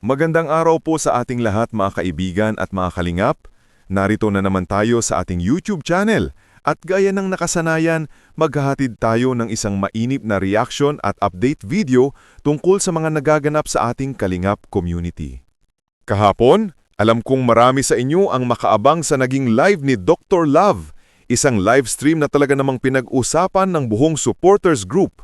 Magandang araw po sa ating lahat mga kaibigan at mga kalingap. Narito na naman tayo sa ating YouTube channel at gaya ng nakasanayan, maghahatid tayo ng isang mainip na reaction at update video tungkol sa mga nagaganap sa ating Kalingap community. Kahapon, alam kong marami sa inyo ang makaabang sa naging live ni Dr. Love, isang live stream na talaga namang pinag-usapan ng buong supporters group.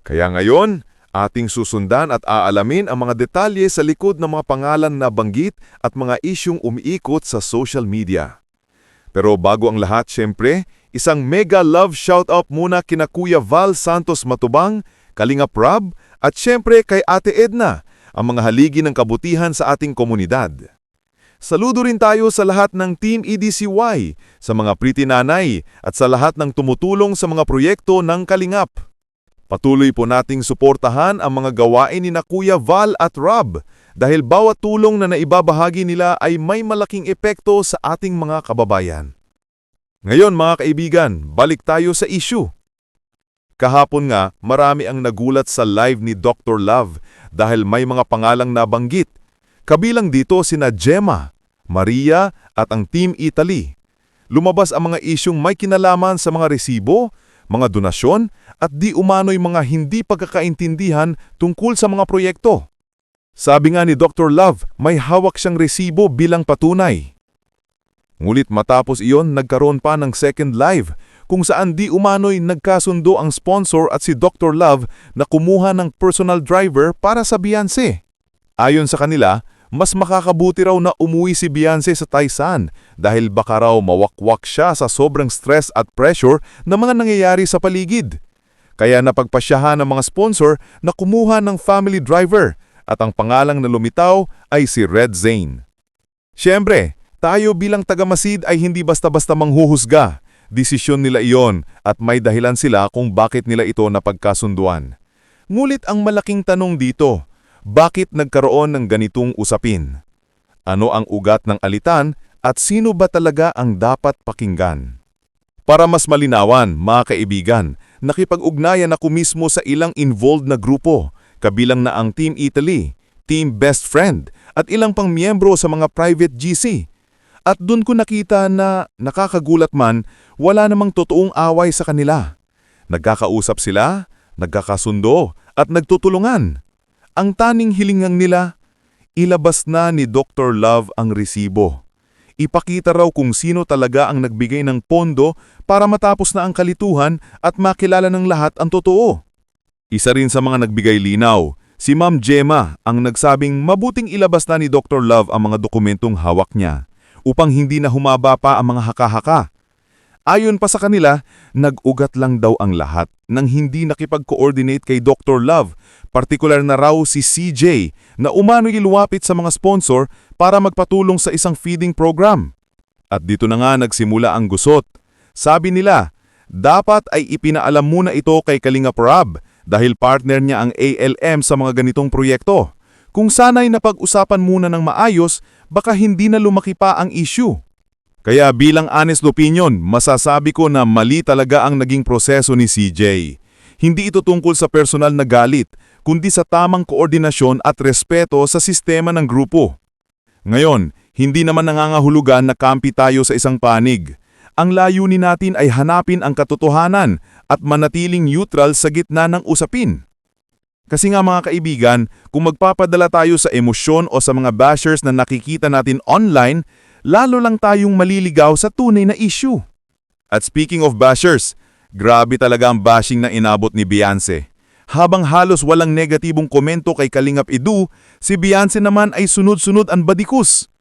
Kaya ngayon, ating susundan at aalamin ang mga detalye sa likod ng mga pangalan na banggit at mga isyung umiikot sa social media. Pero bago ang lahat, syempre, isang mega love shoutout muna kina Kuya Val Santos Matubang, Kalingap Rob, at syempre kay Ate Edna, ang mga haligi ng kabutihan sa ating komunidad. Saludo rin tayo sa lahat ng Team EDCY, sa mga pretty nanay, at sa lahat ng tumutulong sa mga proyekto ng Kalingap. Patuloy po nating suportahan ang mga gawain ni na Kuya Val at Rob dahil bawat tulong na naibabahagi nila ay may malaking epekto sa ating mga kababayan. Ngayon mga kaibigan, balik tayo sa issue. Kahapon nga, marami ang nagulat sa live ni Dr. Love dahil may mga pangalang nabanggit. Kabilang dito sina Gemma, Maria at ang Team Italy. Lumabas ang mga isyung may kinalaman sa mga resibo, mga donasyon at di umano'y mga hindi pagkakaintindihan tungkol sa mga proyekto. Sabi nga ni Dr. Love, may hawak siyang resibo bilang patunay. Ngulit matapos iyon, nagkaroon pa ng second live kung saan di umano'y nagkasundo ang sponsor at si Dr. Love na kumuha ng personal driver para sa Beyonce. Ayon sa kanila, mas makakabuti raw na umuwi si Beyonce sa Taisan dahil baka raw mawakwak siya sa sobrang stress at pressure na mga nangyayari sa paligid. Kaya napagpasyahan ng mga sponsor na kumuha ng family driver at ang pangalang na lumitaw ay si Red Zane. Siyempre, tayo bilang tagamasid ay hindi basta-basta manghuhusga. Desisyon nila iyon at may dahilan sila kung bakit nila ito napagkasunduan. Ngulit ang malaking tanong dito, bakit nagkaroon ng ganitong usapin? Ano ang ugat ng alitan at sino ba talaga ang dapat pakinggan? Para mas malinawan, mga kaibigan, nakipag-ugnayan ako mismo sa ilang involved na grupo, kabilang na ang Team Italy, Team Best Friend, at ilang pang miyembro sa mga private GC. At dun ko nakita na nakakagulat man, wala namang totoong away sa kanila. Nagkakausap sila, nagkakasundo, at nagtutulungan. Ang taning hilingang nila, ilabas na ni Dr. Love ang resibo. Ipakita raw kung sino talaga ang nagbigay ng pondo para matapos na ang kalituhan at makilala ng lahat ang totoo. Isa rin sa mga nagbigay linaw, si Ma'am Gemma ang nagsabing mabuting ilabas na ni Dr. Love ang mga dokumentong hawak niya upang hindi na humaba pa ang mga haka-haka. Ayon pa sa kanila, nag-ugat lang daw ang lahat nang hindi nakipag-coordinate kay Dr. Love, partikular na raw si CJ na umano'y lumapit sa mga sponsor para magpatulong sa isang feeding program. At dito na nga nagsimula ang gusot. Sabi nila, dapat ay ipinaalam muna ito kay Kalingap Rob dahil partner niya ang ALM sa mga ganitong proyekto. Kung sana'y napag-usapan muna ng maayos, baka hindi na lumaki pa ang issue. Kaya bilang honest opinion, masasabi ko na mali talaga ang naging proseso ni CJ. Hindi ito tungkol sa personal na galit, kundi sa tamang koordinasyon at respeto sa sistema ng grupo. Ngayon, hindi naman nangangahulugan na kampi tayo sa isang panig. Ang layunin natin ay hanapin ang katotohanan at manatiling neutral sa gitna ng usapin. Kasi nga mga kaibigan, kung magpapadala tayo sa emosyon o sa mga bashers na nakikita natin online, lalo lang tayong maliligaw sa tunay na issue. At speaking of bashers, grabe talaga ang bashing na inabot ni Beyonce. Habang halos walang negatibong komento kay Kalingap Edu, si Beyonce naman ay sunod-sunod ang badikus.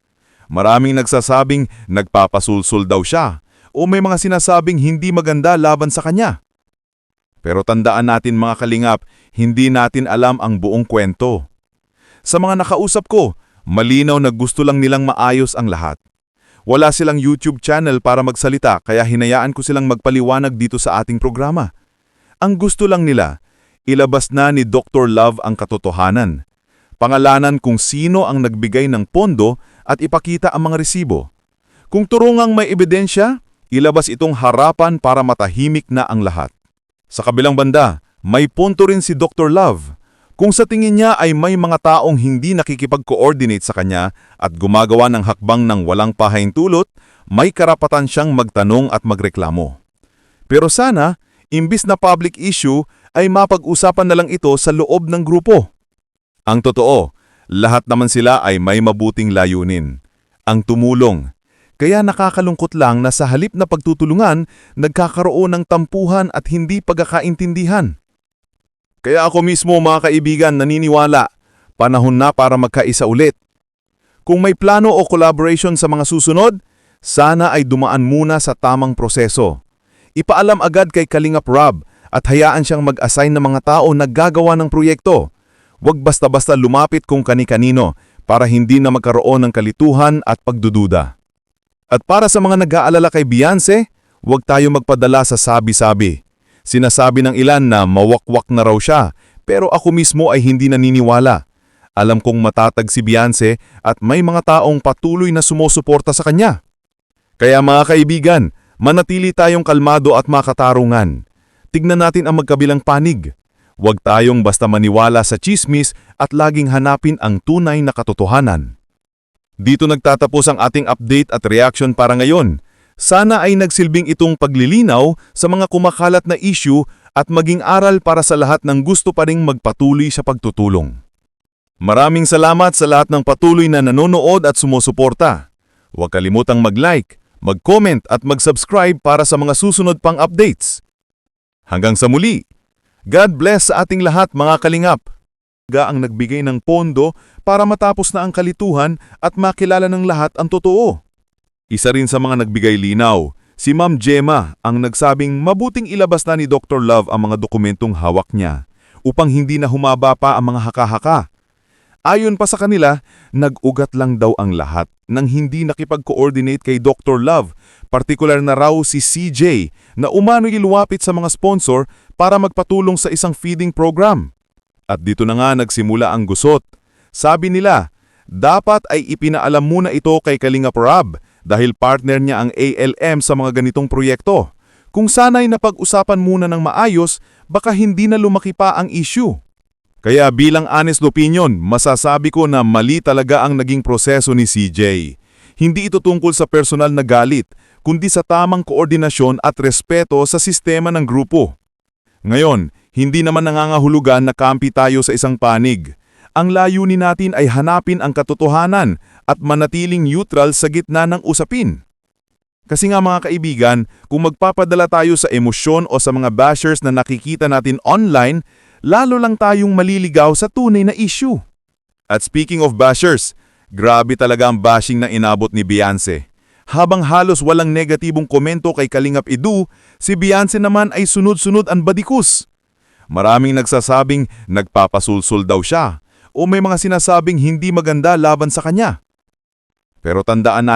Maraming nagsasabing nagpapasulsul daw siya o may mga sinasabing hindi maganda laban sa kanya. Pero tandaan natin mga Kalingap, hindi natin alam ang buong kwento. Sa mga nakausap ko, malinaw na gusto lang nilang maayos ang lahat. Wala silang YouTube channel para magsalita kaya hinayaan ko silang magpaliwanag dito sa ating programa. Ang gusto lang nila, ilabas na ni Dr. Love ang katotohanan. Pangalanan kung sino ang nagbigay ng pondo at ipakita ang mga resibo. Kung turungang may ebidensya, ilabas itong harapan para matahimik na ang lahat. Sa kabilang banda, may punto rin si Dr. Love. Kung sa tingin niya ay may mga taong hindi nakikipag-coordinate sa kanya at gumagawa ng hakbang ng walang pahintulot, may karapatan siyang magtanong at magreklamo. Pero sana, imbis na public issue, ay mapag-usapan na lang ito sa loob ng grupo. Ang totoo, lahat naman sila ay may mabuting layunin. Ang tumulong. Kaya nakakalungkot lang na sa halip na pagtutulungan, nagkakaroon ng tampuhan at hindi pagkakaintindihan. Kaya ako mismo mga kaibigan naniniwala, panahon na para magkaisa ulit. Kung may plano o collaboration sa mga susunod, sana ay dumaan muna sa tamang proseso. Ipaalam agad kay Kalingap Rob at hayaan siyang mag-assign ng mga tao na gagawa ng proyekto. Huwag basta-basta lumapit kung kani-kanino para hindi na magkaroon ng kalituhan at pagdududa. At para sa mga nag-aalala kay Beyonce, huwag tayo magpadala sa sabi-sabi. Sinasabi ng ilan na mawakwak na raw siya, pero ako mismo ay hindi naniniwala. Alam kong matatag si Beyonce at may mga taong patuloy na sumusuporta sa kanya. Kaya mga kaibigan, manatili tayong kalmado at makatarungan. Tignan natin ang magkabilang panig. Huwag tayong basta maniwala sa chismis at laging hanapin ang tunay na katotohanan. Dito nagtatapos ang ating update at reaction para ngayon. Sana ay nagsilbing itong paglilinaw sa mga kumakalat na issue at maging aral para sa lahat ng gusto pa ring magpatuloy sa pagtutulong. Maraming salamat sa lahat ng patuloy na nanonood at sumusuporta. Huwag kalimutang mag-like, mag-comment at mag-subscribe para sa mga susunod pang updates. Hanggang sa muli, God bless sa ating lahat mga kalingap. Ang nagbigay ng pondo para matapos na ang kalituhan at makilala ng lahat ang totoo. Isa rin sa mga nagbigay linaw, si Ma'am Gemma ang nagsabing mabuting ilabas na ni Dr. Love ang mga dokumentong hawak niya upang hindi na humaba pa ang mga haka-haka. Ayon pa sa kanila, nag-ugat lang daw ang lahat nang hindi nakipag-coordinate kay Dr. Love, partikular na raw si CJ na umano'y lumapit sa mga sponsor para magpatulong sa isang feeding program. At dito na nga nagsimula ang gusot. Sabi nila, dapat ay ipinaalam muna ito kay Kalingap Rob dahil partner niya ang ALM sa mga ganitong proyekto. Kung sana'y napag-usapan muna ng maayos, baka hindi na lumaki pa ang issue. Kaya bilang honest opinion, masasabi ko na mali talaga ang naging proseso ni CJ. Hindi ito tungkol sa personal na galit, kundi sa tamang koordinasyon at respeto sa sistema ng grupo. Ngayon, hindi naman nangangahulugan na kampi tayo sa isang panig. Ang layunin natin ay hanapin ang katotohanan at manatiling neutral sa gitna ng usapin. Kasi nga mga kaibigan, kung magpapadala tayo sa emosyon o sa mga bashers na nakikita natin online, lalo lang tayong maliligaw sa tunay na issue. At speaking of bashers, grabe talaga ang bashing na inabot ni Beyonce. Habang halos walang negatibong komento kay Kalingap Edu, si Beyonce naman ay sunod-sunod ang badikus. Maraming nagsasabing nagpapasulsul daw siya o may mga sinasabing hindi maganda laban sa kanya. Pero tandaan na